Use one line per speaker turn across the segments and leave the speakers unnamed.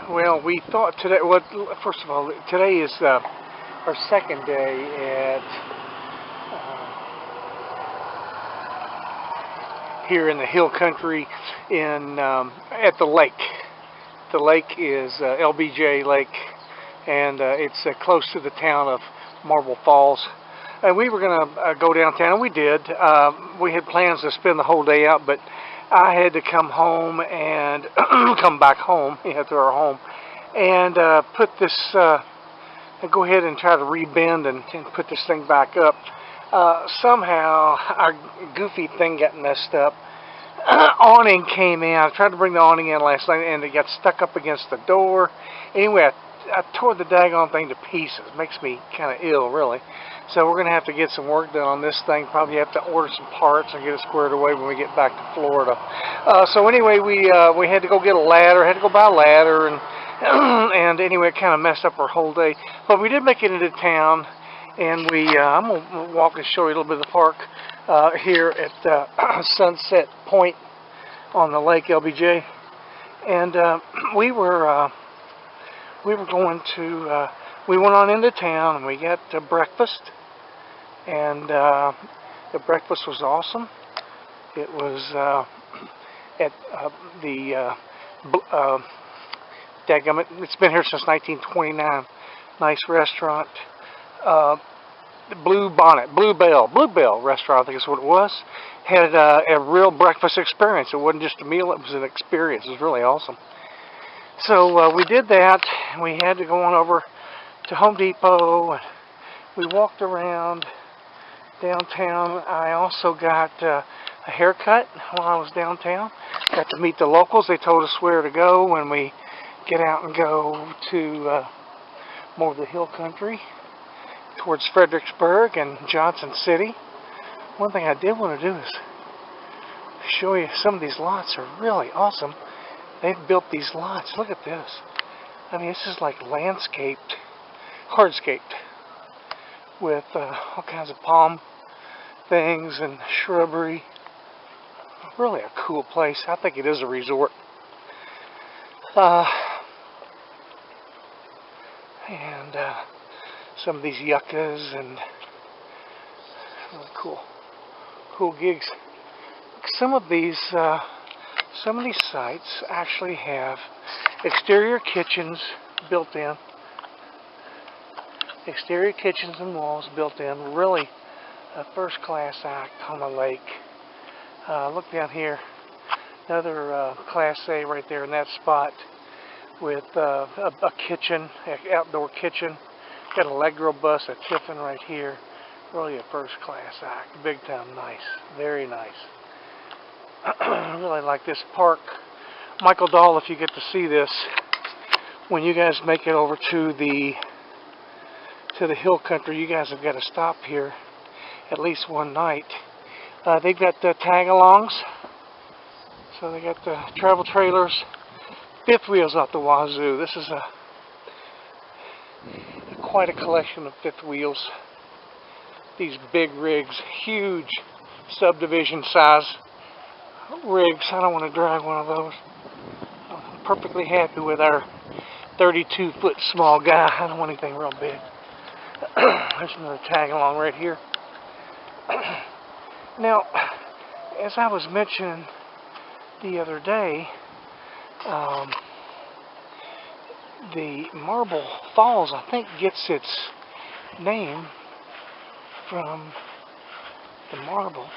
Well, we thought today. Well, first of all, today is our second day at here in the hill country in at the lake. The lake is LBJ Lake, and it's close to the town of Marble Falls. And we were going to go downtown, and we did. We had plans to spend the whole day out, but I had to come home and come back home, to our home, and put this, go ahead and try to rebend and put this thing back up. Somehow our goofy thing got messed up. Awning came in. I tried to bring the awning in last night, and it got stuck up against the door. Anyway, I tore the daggone thing to pieces. Makes me kind of ill, really. So we're going to have to get some work done on this thing. Probably have to order some parts and get it squared away when we get back to Florida. So anyway, we had to go get a ladder. Had to go buy a ladder, and and anyway, it kind of messed up our whole day. But we did make it into town, and I'm going to walk and show you a little bit of the park here at Sunset Point on the Lake LBJ. And we went on into town, and we got breakfast, and the breakfast was awesome. It was at it's been here since 1929. Nice restaurant. Blue Bell restaurant, I think is what it was. Had a real breakfast experience. It wasn't just a meal, it was an experience. It was really awesome. So we did that, and we had to go on over to Home Depot, and we walked around downtown. I also got a haircut while I was downtown. Got to meet the locals. They told us where to go when we get out and go to more of the hill country towards Fredericksburg and Johnson City. One thing I did want to do is show you some of these lots are really awesome. They've built these lots. Look at this. I mean, this is like landscaped, hardscaped, with all kinds of palm things and shrubbery. Really a cool place. I think it is a resort. And some of these yuccas and really cool gigs. Some of these sites actually have exterior kitchens built in. Exterior kitchens and walls built in. Really a first-class act on the lake. Look down here. Another Class A right there in that spot with a kitchen, outdoor kitchen. Got a Allegro bus, a tiffin right here. Really a first-class act. Big time nice. Very nice. I really like this park. Michael Dahl, if you get to see this, when you guys make it over to the hill country, you guys have got to stop here at least one night. They've got the tag-alongs. So they got the travel trailers, fifth wheels out the wazoo. This is quite a collection of fifth wheels. These big rigs, huge subdivision size rigs. I don't want to drive one of those. I'm perfectly happy with our 32-foot small guy. I don't want anything real big. There's another tag along right here. Now, as I was mentioning the other day, the Marble Falls, I think, gets its name from the marble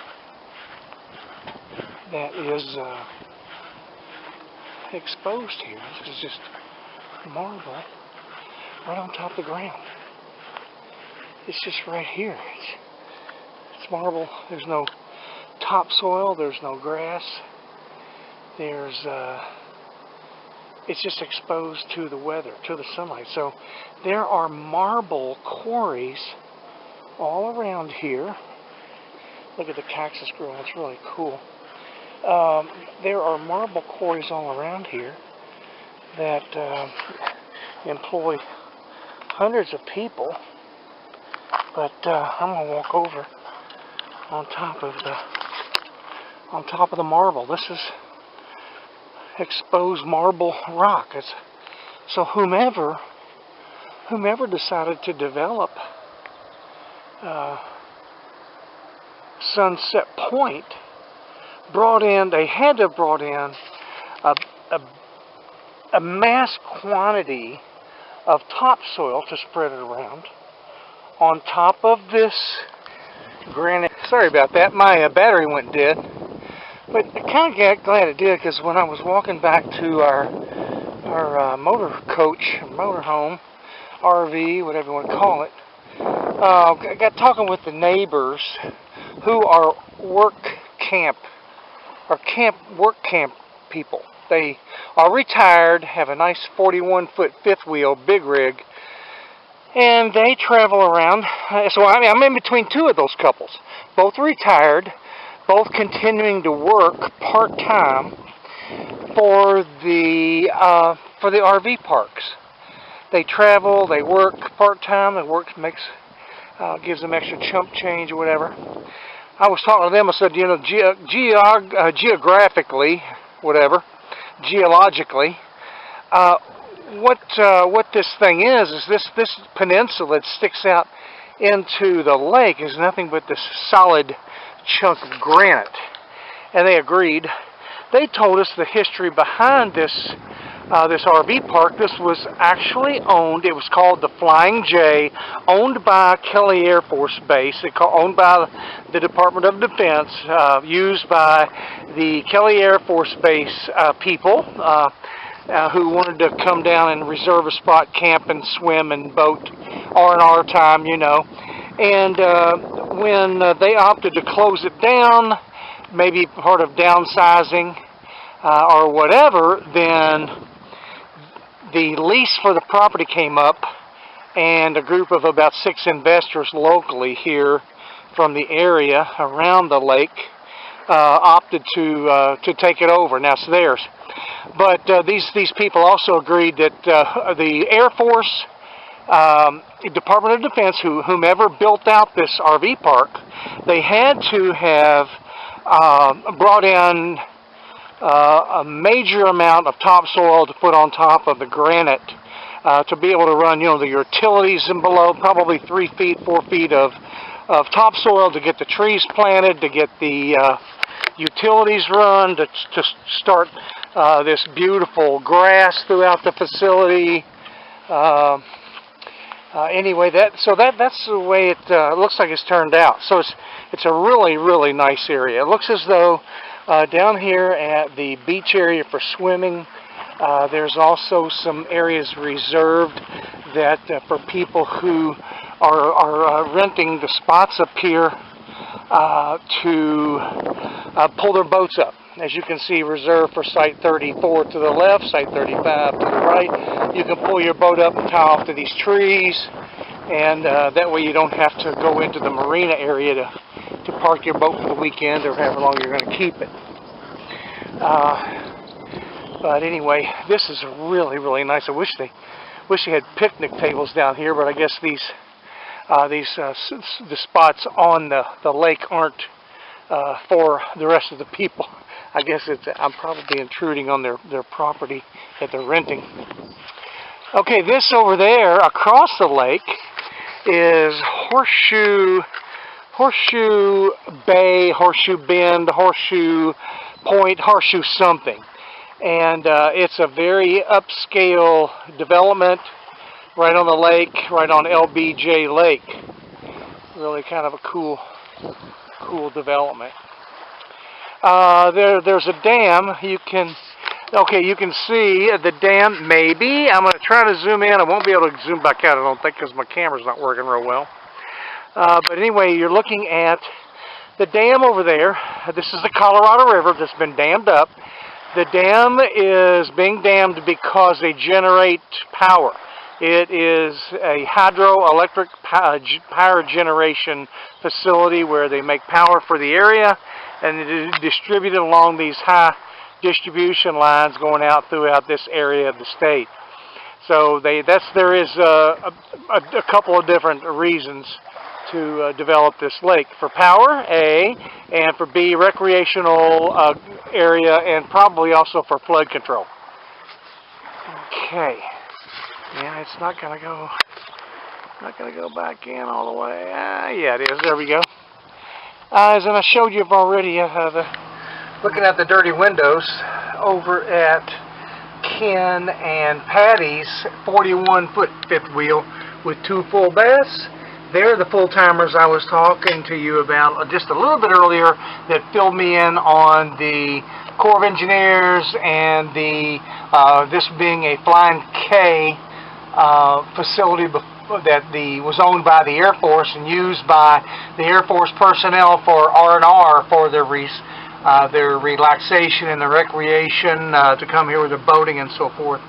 that is exposed here. This is just marble right on top of the ground. It's just right here. It's marble. There's no topsoil. There's no grass. It's just exposed to the weather, to the sunlight. So there are marble quarries all around here. Look at the cactus growing. It's really cool. There are marble quarries all around here that employ hundreds of people. But I'm going to walk over on top of the marble. This is exposed marble rock. It's So whomever decided to develop Sunset Point they had to have brought in a, a, a mass quantity of topsoil to spread it around on top of this granite. Sorry about that, my battery went dead. But I kind of glad it did, because when I was walking back to our motor home, RV, whatever you want to call it, I got talking with the neighbors who are work camp people. They are retired, have a nice 41-foot fifth wheel big rig, and they travel around. So I'm in between two of those couples, both retired, both continuing to work part-time for the RV parks. They travel, they work part-time, they work gives them extra chump change or whatever. I was talking to them, I said, you know, geographically, whatever, geologically, what this thing is this peninsula that sticks out into the lake is nothing but this solid chunk of granite. And they agreed. They told us the history behind this RV park. This was actually owned, it was called the Flying J, owned by Kelly Air Force Base, owned by the Department of Defense, used by the Kelly Air Force Base people who wanted to come down and reserve a spot, camp and swim and boat, R&R time, you know. And when they opted to close it down, maybe part of downsizing or whatever, then the lease for the property came up, and a group of about 6 investors locally here from the area around the lake opted to take it over. Now it's theirs. But these people also agreed that the Air Force, Department of Defense, whomever built out this RV park, they had to have brought in a major amount of topsoil to put on top of the granite to be able to run, you know, the utilities and below, probably 3 feet, 4 feet of topsoil to get the trees planted, to get the utilities run, to start this beautiful grass throughout the facility. Anyway, that's the way it looks like it's turned out. So it's a really, really nice area. It looks as though down here at the beach area for swimming, there's also some areas reserved that for people who are renting the spots up here to pull their boats up. As you can see, reserved for Site 34 to the left, Site 35 to the right. You can pull your boat up and tie off to these trees, and that way you don't have to go into the marina area to park your boat for the weekend or however long you're going to keep it. But anyway, this is really, really nice. I wish they had picnic tables down here, but I guess the spots on the lake aren't for the rest of the people. I guess I'm probably intruding on their property that they're renting. Okay, this over there across the lake is Horseshoe Bay, Horseshoe Bend, Horseshoe Point, Horseshoe something. And it's a very upscale development right on the lake, right on LBJ Lake. Really kind of a cool development. There's a dam. You can see the dam. Maybe I'm going to try to zoom in. I won't be able to zoom back out, I don't think, because my camera's not working real well. But anyway, you're looking at the dam over there. This is the Colorado River that's been dammed up. The dam is being dammed because they generate power. It is a hydroelectric power generation facility where they make power for the area, and it is distributed along these high distribution lines going out throughout this area of the state. So there is a couple of different reasons to develop this lake. For power, A, and for B, recreational area, and probably also for flood control. Okay. Yeah, it's not gonna go back in all the way. Yeah, it is. There we go. As I showed you already, looking at the dirty windows over at Ken and Patty's 41-foot fifth wheel with 2 full baths. They're the full-timers I was talking to you about just a little bit earlier that filled me in on the Corps of Engineers and the this being a Flying K facility that was owned by the Air Force and used by the Air Force personnel for R&R for their relaxation and their recreation, to come here with their boating and so forth.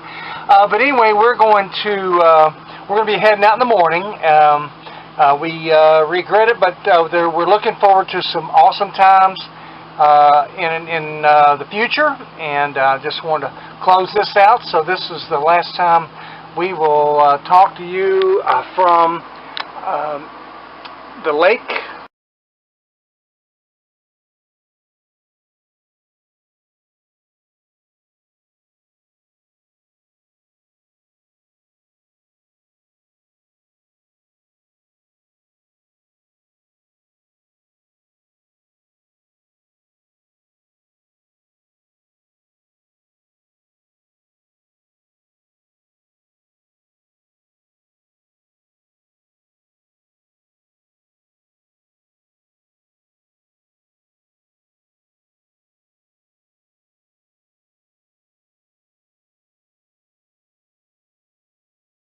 But anyway, we're going to be heading out in the morning. We regret it, but we're looking forward to some awesome times in the future, and just wanted to close this out. So this is the last time we will talk to you from the lake.